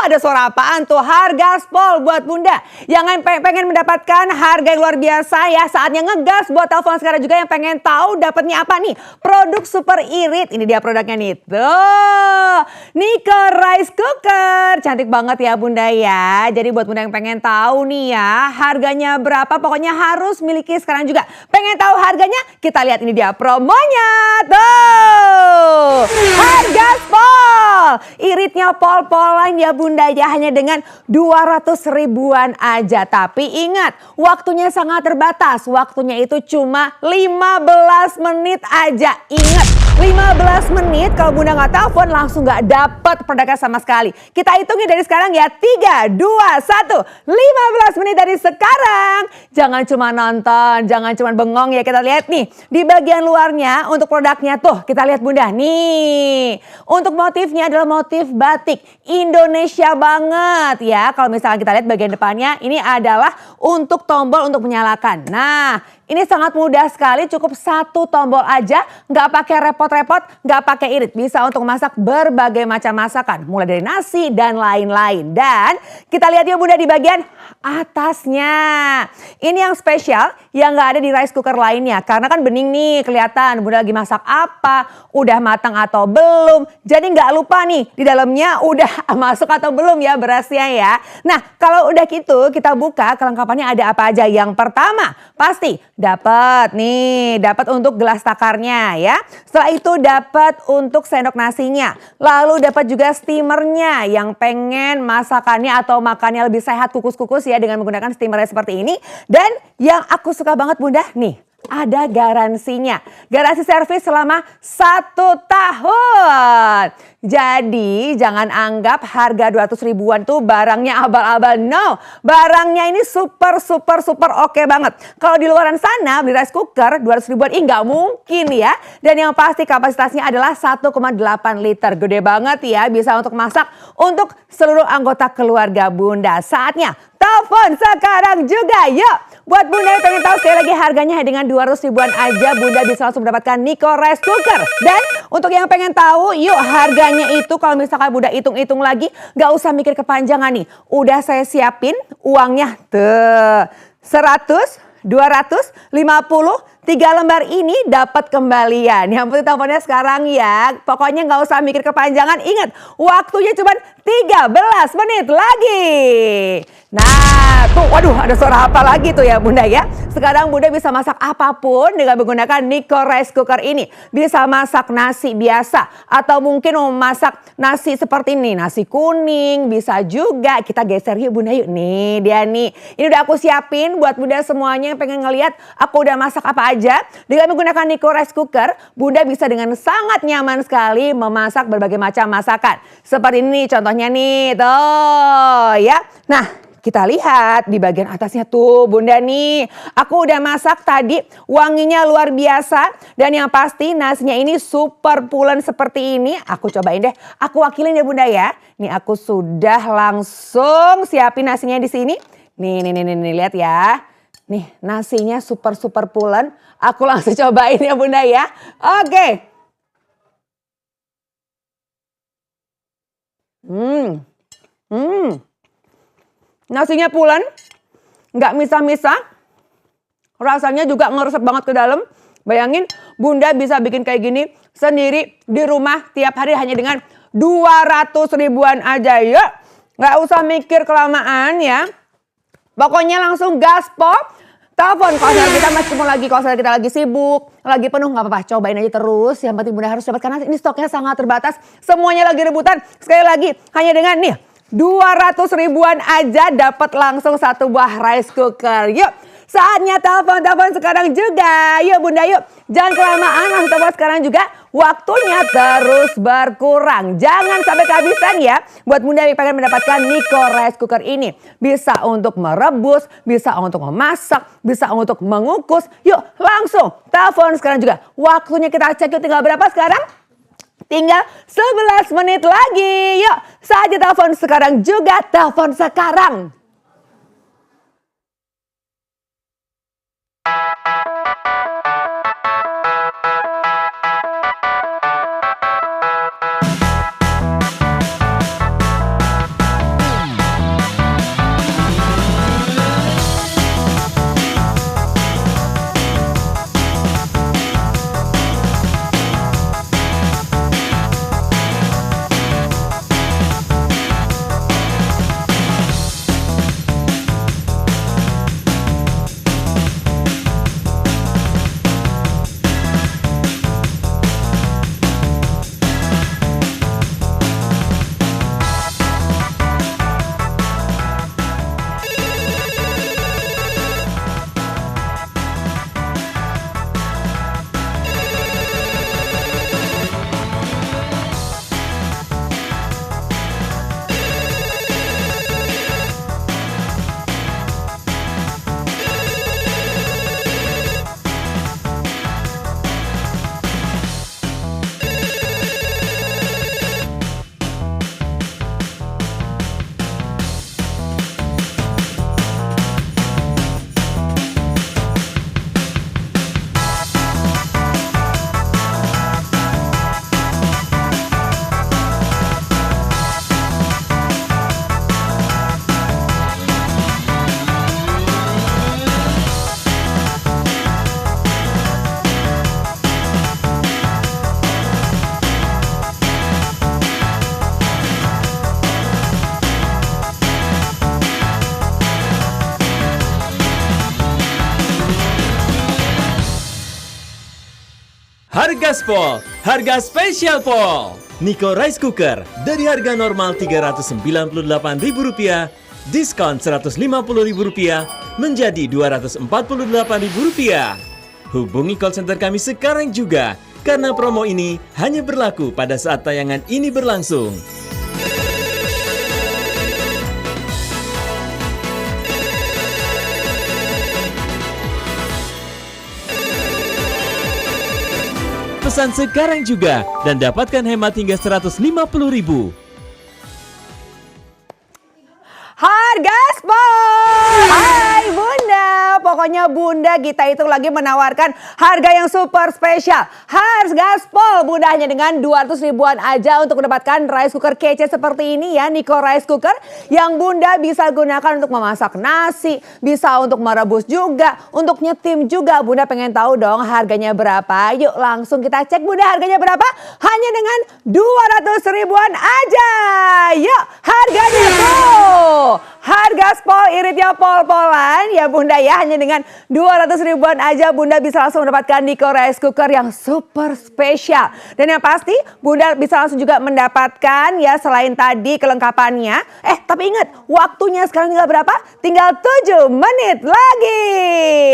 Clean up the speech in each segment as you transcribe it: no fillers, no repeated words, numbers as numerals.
ada suara apaan tuh? Harga spol buat Bunda. Yang pengen mendapatkan harga yang luar biasa ya. Saatnya ngegas buat telepon sekarang juga yang pengen tahu dapatnya apa nih? Produk super irit. Ini dia produknya nih. Tuh. Niko Rice Cooker. Cantik banget ya Bunda ya. Jadi buat Bunda yang pengen tahu nih ya. Harganya berapa? Pokoknya harus miliki sekarang juga. Pengen tahu harganya? Kita lihat ini dia promonya. Tuh. Harga spol. Iritnya pol-polan ya Bunda ya, hanya dengan 200 ribuan aja. Tapi ingat, waktunya sangat terbatas. Waktunya itu cuma 15 menit aja. Ingat, 15 menit kalau Bunda nggak telepon langsung nggak dapat produknya sama sekali. Kita hitungin dari sekarang ya. 3, 2, 1. 15 menit dari sekarang. Jangan cuma nonton, jangan cuma bengong ya. Kita lihat nih di bagian luarnya untuk produknya tuh. Kita lihat Bunda nih. Untuk motifnya adalah motif batik Indonesia banget ya. Kalau misalnya kita lihat bagian depannya ini adalah untuk tombol untuk menyalakan. Nah, ini sangat mudah sekali, cukup satu tombol aja, nggak pakai repot-repot, nggak pakai irit. Bisa untuk masak berbagai macam masakan, mulai dari nasi dan lain-lain. Dan kita lihat yuk Bunda di bagian atasnya. Ini yang spesial yang nggak ada di rice cooker lainnya. Karena kan bening nih kelihatan Bunda lagi masak apa, udah matang atau belum. Jadi nggak lupa nih di dalamnya udah masuk atau belum ya berasnya ya. Nah kalau udah gitu kita buka kelengkapannya ada apa aja. Yang pertama pasti dapat untuk gelas takarnya ya. Setelah itu dapat untuk sendok nasinya. Lalu dapat juga steamernya yang pengen masakannya atau makannya lebih sehat kukus-kukus ya dengan menggunakan steamernya seperti ini. Dan yang aku suka banget Bunda nih, ada garansinya. Garansi servis selama 1 tahun. Jadi jangan anggap harga 200 ribuan tuh barangnya abal-abal. No, barangnya ini super oke banget. Kalau di luaran sana beli rice cooker 200 ribuan nggak mungkin ya. Dan yang pasti kapasitasnya adalah 1,8 liter. Gede banget ya, bisa untuk masak untuk seluruh anggota keluarga Bunda. Saatnya telepon sekarang juga yuk. Buat Bunda yang pengen tahu sekali lagi harganya dengan 200 ribuan aja Bunda bisa langsung mendapatkan Niko Rice Cooker. Dan untuk yang pengen tahu yuk harganya itu kalau misalkan Bunda hitung-hitung lagi gak usah mikir kepanjangan nih. Udah saya siapin uangnya tuh 100, 200, 50, 3 lembar ini dapat kembalian. Yang penting teleponnya sekarang ya. Pokoknya gak usah mikir kepanjangan. Ingat waktunya cuma 13 menit lagi. Nah tuh waduh ada suara apa lagi tuh ya Bunda ya. Sekarang Bunda bisa masak apapun dengan menggunakan Niko Rice Cooker ini. Bisa masak nasi biasa atau mungkin mau masak nasi seperti ini. Nasi kuning bisa juga. Kita geser yuk Bunda yuk. Nih dia nih. Ini udah aku siapin buat Bunda semuanya yang pengen ngeliat aku udah masak apa aja. Dengan menggunakan Niko Rice Cooker Bunda bisa dengan sangat nyaman sekali memasak berbagai macam masakan. Seperti ini contohnya nih tuh ya. Nah kita lihat di bagian atasnya tuh Bunda nih. Aku udah masak tadi, wanginya luar biasa. Dan yang pasti nasinya ini super pulen seperti ini. Aku cobain deh, aku wakilin ya Bunda ya. Nih aku sudah langsung siapin nasinya di sini. Nih lihat ya. Nih nasinya super pulen. Aku langsung cobain ya Bunda ya. Oke. Nasinya pulen, nggak misah-misah, rasanya juga ngeresep banget ke dalam. Bayangin Bunda bisa bikin kayak gini sendiri di rumah tiap hari hanya dengan 200 ribuan aja ya. Nggak usah mikir kelamaan ya. Pokoknya langsung gaspol, telepon kalau kita masih kalau kita lagi sibuk, lagi penuh nggak apa-apa, cobain aja terus. Yang penting Bunda harus dapat karena ini stoknya sangat terbatas, semuanya lagi rebutan. Sekali lagi hanya dengan nih 200 ribuan aja dapat langsung 1 buah rice cooker. Yuk, saatnya telepon sekarang juga. Yuk Bunda yuk. Jangan kelamaan, langsung telepon sekarang juga. Waktunya terus berkurang. Jangan sampai kehabisan ya. Buat Bunda yang pengen mendapatkan Niko Rice Cooker ini. Bisa untuk merebus, bisa untuk memasak, bisa untuk mengukus. Yuk langsung telepon sekarang juga. Waktunya kita cek yuk tinggal berapa sekarang? Tinggal 11 menit lagi. Yuk, saatnya telepon sekarang juga. Telepon sekarang. Hargaspol, harga spesial Pol. Niko Rice Cooker dari harga normal Rp398.000, diskon Rp150.000 menjadi Rp248.000. Hubungi call center kami sekarang juga, karena promo ini hanya berlaku pada saat tayangan ini berlangsung. Pesan sekarang juga dan dapatkan hemat hingga Rp150.000. Hargaspol! Hai Bunda, pokoknya Bunda kita itu lagi menawarkan harga yang super spesial. Hargaspol Bunda hanya dengan 200 ribuan aja untuk mendapatkan rice cooker kece seperti ini ya, Niko Rice Cooker yang Bunda bisa gunakan untuk memasak nasi, bisa untuk merebus juga, untuk nyetim juga. Bunda pengen tahu dong harganya berapa? Yuk langsung kita cek Bunda harganya berapa? Hanya dengan 200 ribuan aja. Yuk harganya tuh. Hargaspol iritnya pol-polan ya Bunda ya, hanya dengan 200 ribuan aja Bunda bisa langsung mendapatkan Niko Rice Cooker yang super spesial. Dan yang pasti Bunda bisa langsung juga mendapatkan ya selain tadi kelengkapannya. Tapi ingat waktunya sekarang tinggal berapa? Tinggal 7 menit lagi.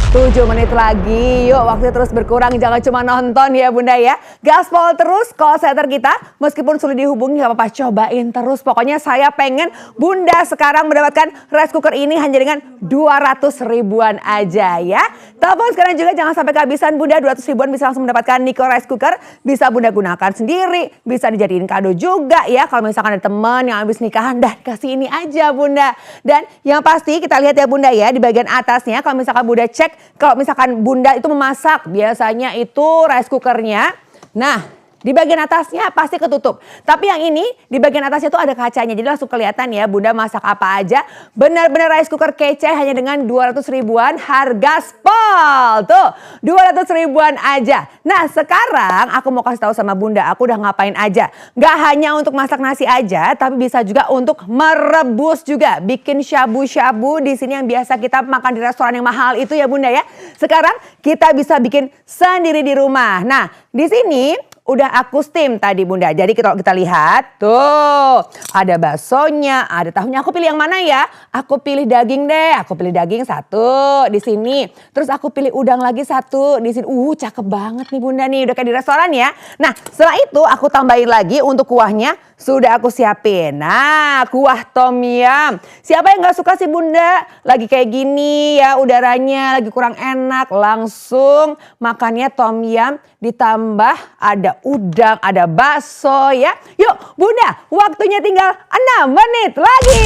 7 menit lagi, yuk waktunya terus berkurang, jangan cuma nonton ya Bunda ya. Gaspol terus call center kita, meskipun sulit dihubungi gak apa-apa, cobain terus. Pokoknya saya pengen Bunda sekarang mendapatkan rice cooker ini hanya dengan 200 ribuan aja ya. Telepon sekarang juga, jangan sampai kehabisan Bunda. 200 ribuan bisa langsung mendapatkan Niko Rice Cooker, bisa Bunda gunakan sendiri, bisa dijadiin kado juga ya. Kalau misalkan ada teman yang habis nikahan, dah kasih ini aja Bunda. Dan yang pasti kita lihat ya Bunda ya, di bagian atasnya kalau misalkan Bunda cek, kalau misalkan Bunda itu memasak, biasanya itu rice cookernya, nah di bagian atasnya pasti ketutup. Tapi yang ini di bagian atasnya tuh ada kacanya, jadi langsung kelihatan ya Bunda masak apa aja. Benar-benar rice cooker kece hanya dengan 200 ribuan Hargaspol. Tuh 200 ribuan aja. Nah sekarang aku mau kasih tahu sama Bunda, aku udah ngapain aja. Gak hanya untuk masak nasi aja, tapi bisa juga untuk merebus juga. Bikin shabu-shabu di sini yang biasa kita makan di restoran yang mahal itu ya Bunda ya. Sekarang kita bisa bikin sendiri di rumah. Nah di sini udah aku steam tadi Bunda. Jadi kalau kita lihat tuh ada baksonya, ada tahunya. Aku pilih yang mana ya? Aku pilih daging deh. Aku pilih daging satu di sini. Terus aku pilih udang lagi satu di sini. Cakep banget nih Bunda nih. Udah kayak di restoran ya. Nah setelah itu aku tambahin lagi untuk kuahnya. Sudah aku siapin. Nah kuah tom yum. Siapa yang gak suka sih Bunda? Lagi kayak gini ya udaranya lagi kurang enak. Langsung makannya tom yum ditambah ada udang, ada bakso ya. Yuk Bunda, waktunya tinggal 6 menit lagi.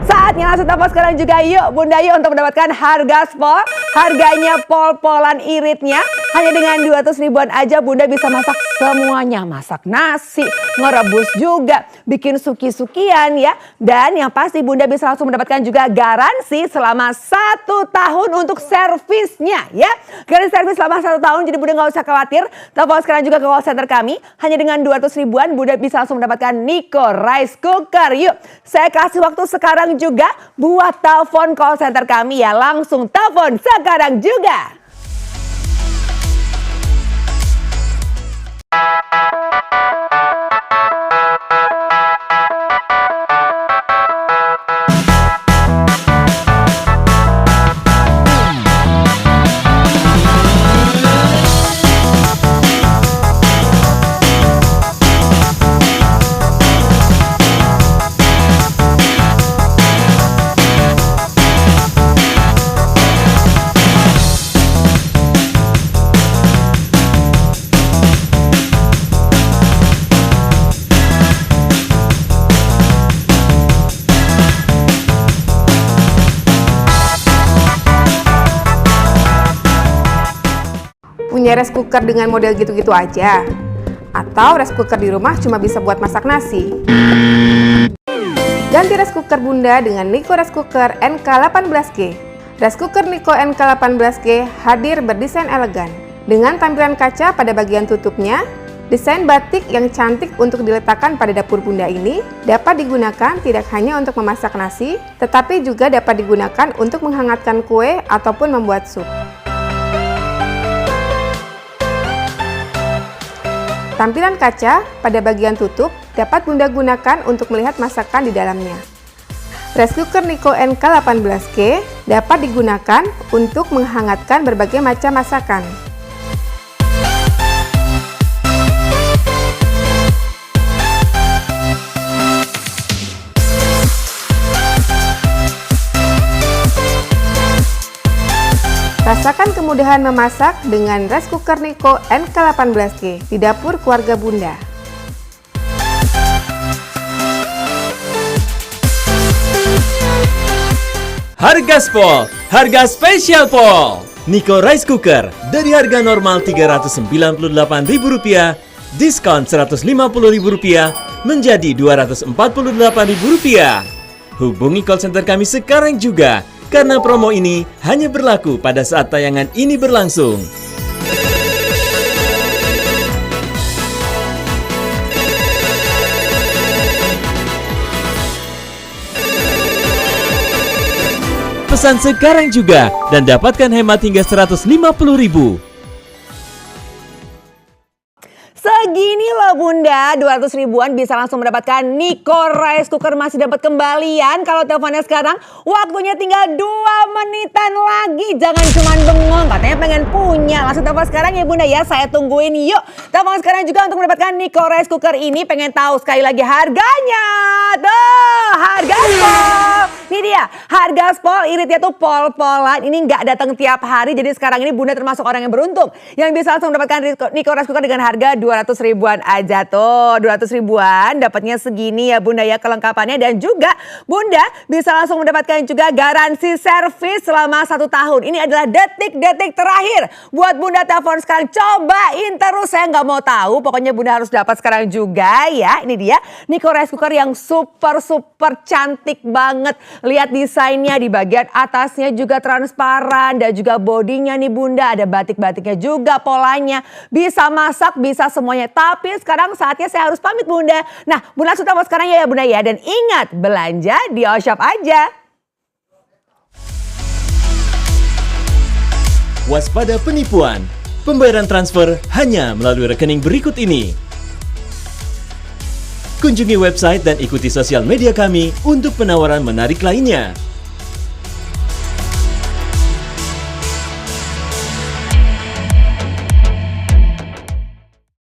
Saatnya langsung telepon sekarang juga yuk Bunda yuk untuk mendapatkan Hargaspol. Harganya pol-polan iritnya hanya dengan 200 ribuan aja Bunda bisa masak semuanya. Masak nasi, ngerebus juga, bikin suki-sukian ya. Dan yang pasti Bunda bisa langsung mendapatkan juga garansi selama 1 tahun untuk servisnya ya. Garansi servis selama 1 tahun, jadi Bunda gak usah khawatir. Telepon sekarang juga ke call center kami. Hanya dengan 200 ribuan Bunda bisa langsung mendapatkan Niko Rice Cooker. Yuk saya kasih waktu sekarang juga buat telepon call center kami ya. Langsung telepon sekarang juga. Punya rice cooker dengan model gitu-gitu aja? Atau rice cooker di rumah cuma bisa buat masak nasi? Ganti rice cooker Bunda dengan Niko Rice Cooker NK18G. Rice cooker Niko NK18G hadir berdesain elegan. Dengan tampilan kaca pada bagian tutupnya, desain batik yang cantik untuk diletakkan pada dapur Bunda ini dapat digunakan tidak hanya untuk memasak nasi, tetapi juga dapat digunakan untuk menghangatkan kue ataupun membuat sup. Tampilan kaca pada bagian tutup dapat Bunda gunakan untuk melihat masakan di dalamnya. Rice cooker Niko NK18K dapat digunakan untuk menghangatkan berbagai macam masakan. Rasakan kemudahan memasak dengan rice cooker Niko NK18K di dapur keluarga Bunda. Harga Spol, harga spesial Pol. Niko Rice Cooker dari harga normal Rp398.000, diskon Rp150.000 menjadi Rp248.000. Hubungi call center kami sekarang juga, karena promo ini hanya berlaku pada saat tayangan ini berlangsung. Pesan sekarang juga dan dapatkan hemat hingga Rp150.000. Segini loh Bunda, 200 ribuan bisa langsung mendapatkan Niko Rice Cooker, masih dapat kembalian. Kalau teleponnya sekarang, waktunya tinggal 2 menitan lagi. Jangan cuman bengong, katanya pengen punya. Langsung telepon sekarang ya Bunda ya, saya tungguin yuk. Telepon sekarang juga untuk mendapatkan Niko Rice Cooker ini. Pengen tahu sekali lagi harganya. Tuh, harga Spol. Ini dia, harga Spol iritnya tuh pol-polan. Ini nggak datang tiap hari, jadi sekarang ini Bunda termasuk orang yang beruntung yang bisa langsung mendapatkan Niko Rice Cooker dengan harga 200 ribuan aja tuh. 200 ribuan dapatnya segini ya Bunda ya kelengkapannya, dan juga Bunda bisa langsung mendapatkan juga garansi servis selama 1 tahun. Ini adalah detik-detik terakhir buat Bunda telepon sekarang. Cobain terus, saya nggak mau tahu. Pokoknya Bunda harus dapat sekarang juga ya. Ini dia Niko Rice Cooker yang super cantik banget. Lihat desainnya, di bagian atasnya juga transparan, dan juga bodinya nih Bunda ada batik-batiknya juga, polanya. Bisa masak, bisa semuanya. Tapi sekarang saatnya saya harus pamit Bunda. Nah Bunda langsung telepon sekarang ya Bunda ya. Dan ingat, belanja di Oshop aja. Waspada penipuan. Pembayaran transfer hanya melalui rekening berikut ini. Kunjungi website dan ikuti sosial media kami untuk penawaran menarik lainnya.